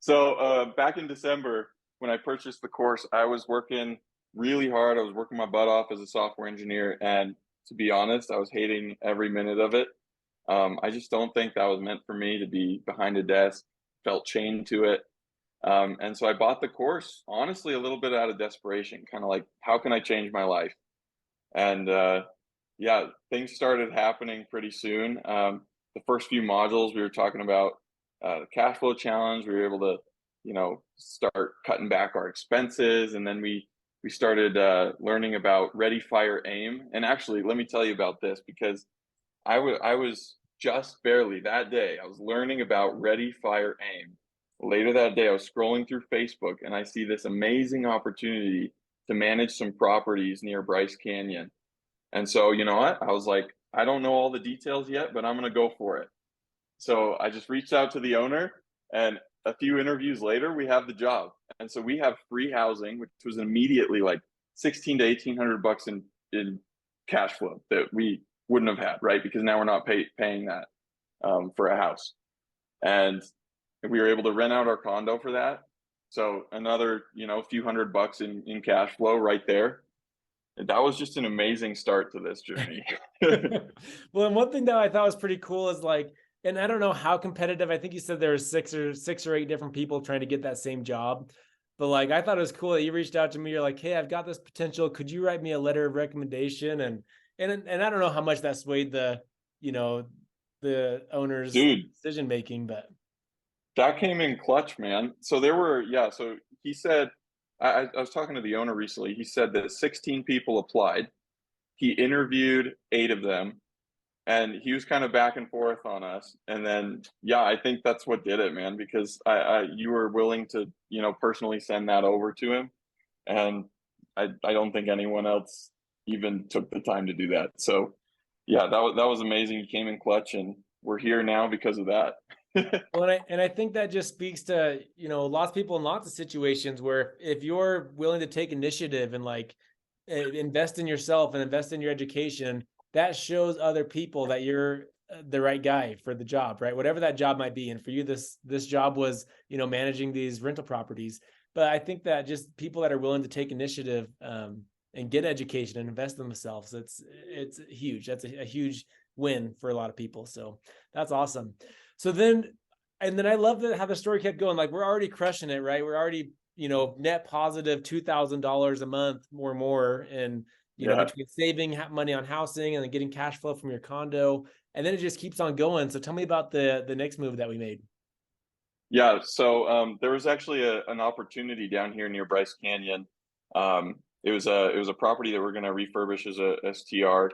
So back in December, when I purchased the course, I was working really hard. I was working my butt off as a software engineer, and to be honest, I was hating every minute of it. I just don't think that was meant for me to be behind a desk, felt chained to it. And so I bought the course, honestly, a little bit out of desperation, kind of like, how can I change my life? And yeah, things started happening pretty soon. The first few modules we were talking about the cash flow challenge. We were able to, start cutting back our expenses, and then we started learning about Ready, Fire, Aim. And actually, let me tell you about this because I was just barely that day. I was learning about Ready, Fire, Aim. Later that day, I was scrolling through Facebook and I see this amazing opportunity to manage some properties near Bryce Canyon. And so, you know what? I was like, I don't know all the details yet, but I'm going to go for it. So I just reached out to the owner, and a few interviews later, we have the job. And so we have free housing, which was immediately like 16 to 1800 bucks in cash flow that we wouldn't have had, right? Because now we're not paying that for a house. And we were able to rent out our condo for that. So another, few hundred bucks in cash flow right there. And that was just an amazing start to this journey. Well, and one thing that I thought was pretty cool is like, and I don't know how competitive. I think you said there were six or eight different people trying to get that same job. But like, I thought it was cool that you reached out to me. You're like, hey, I've got this potential. Could you write me a letter of recommendation? And I don't know how much that swayed you know, the owner's Dude, decision making, but that came in clutch, man. So there were, yeah. So he said, I was talking to the owner recently. He said that 16 people applied. He interviewed eight of them, and he was kind of back and forth on us. And then, yeah, I think that's what did it, man, because you were willing to, personally send that over to him. And I don't think anyone else even took the time to do that. So, yeah, that was amazing. He came in clutch, and we're here now because of that. well, and I think that just speaks to, lots of people in lots of situations where if you're willing to take initiative and like invest in yourself and invest in your education, that shows other people that you're the right guy for the job, right? Whatever that job might be. And for you, this job was, managing these rental properties. But I think that just people that are willing to take initiative and get education and invest in themselves, it's huge. That's a huge win for a lot of people. So that's awesome. So then, and then I love that how the story kept going. Like we're already crushing it, right? We're already, net positive $2,000 a month or more. And, Yeah. between saving money on housing and then getting cash flow from your condo. And then it just keeps on going. So tell me about the next move that we made. Yeah, so there was actually an opportunity down here near Bryce Canyon. It was a property that we're going to refurbish as a STR,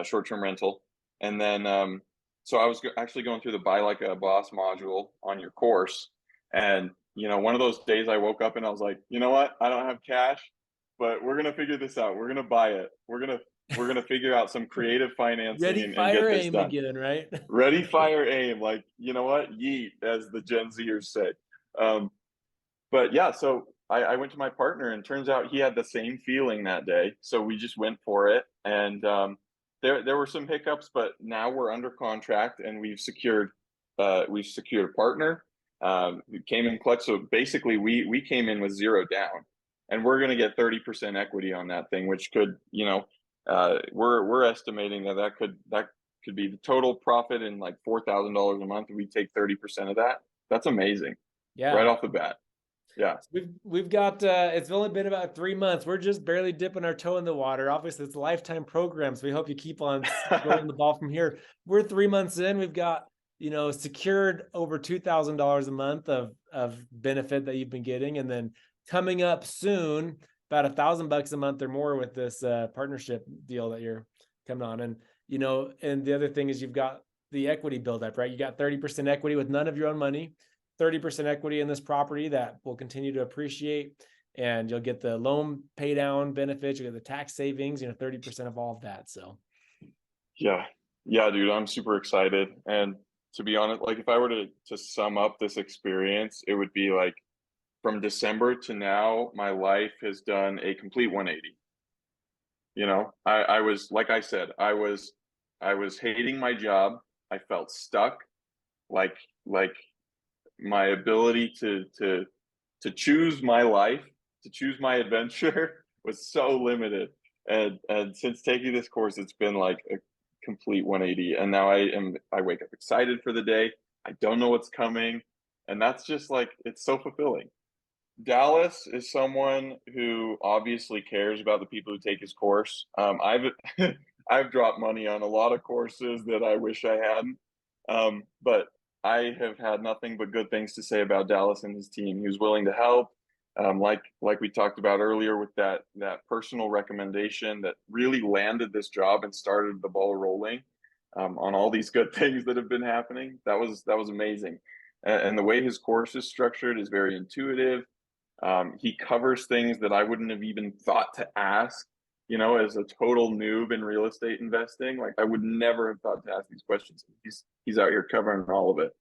short-term rental, and then so I was actually going through the Buy Like a Boss module on your course, and one of those days I woke up and I was like, you know what, I don't have cash, but we're gonna figure this out. We're gonna buy it. We're gonna figure out some creative financing Ready, and fire, get this aim done. again, right? Ready, fire, aim. Like, you know what? Yeet, as the Gen Zers say. Um, but yeah, so I went to my partner, and turns out he had the same feeling that day. So we just went for it, and there were some hiccups, but now we're under contract, and we've secured a partner. We came in clutch, so basically we came in with zero down, and we're going to get 30% equity on that thing, which could, we're estimating that could be the total profit in like $4,000 a month. We take 30% of that. That's amazing, right Yeah. off the bat. Yeah. We've got it's only been about 3 months. We're just barely dipping our toe in the water. Obviously, it's a lifetime program, so we hope you keep on rolling the ball from here. We're 3 months in. We've got secured over $2,000 a month of benefit that you've been getting, and then coming up soon about $1,000 a month or more with this partnership deal that you're coming on. And and the other thing is you've got the equity buildup, right? You got 30% equity with none of your own money. 30% equity in this property that will continue to appreciate, and you'll get the loan pay down benefits, you get the tax savings, 30% of all of that. So Yeah. Yeah, dude, I'm super excited. And to be honest, like if I were to sum up this experience, it would be like from December to now, my life has done a complete 180. I was, like I said, I was hating my job. I felt stuck. Like my ability to choose my life, to choose my adventure was so limited. And since taking this course, it's been like a complete 180. And now I wake up excited for the day. I don't know what's coming. And that's just like, it's so fulfilling. Dallas is someone who obviously cares about the people who take his course. I've I've dropped money on a lot of courses that I wish I hadn't, but I have had nothing but good things to say about Dallas and his team. He was willing to help, like we talked about earlier with that personal recommendation that really landed this job and started the ball rolling on all these good things that have been happening. That was amazing, and the way his course is structured is very intuitive. He covers things that I wouldn't have even thought to ask, as a total noob in real estate investing. Like I would never have thought to ask these questions. He's out here covering all of it.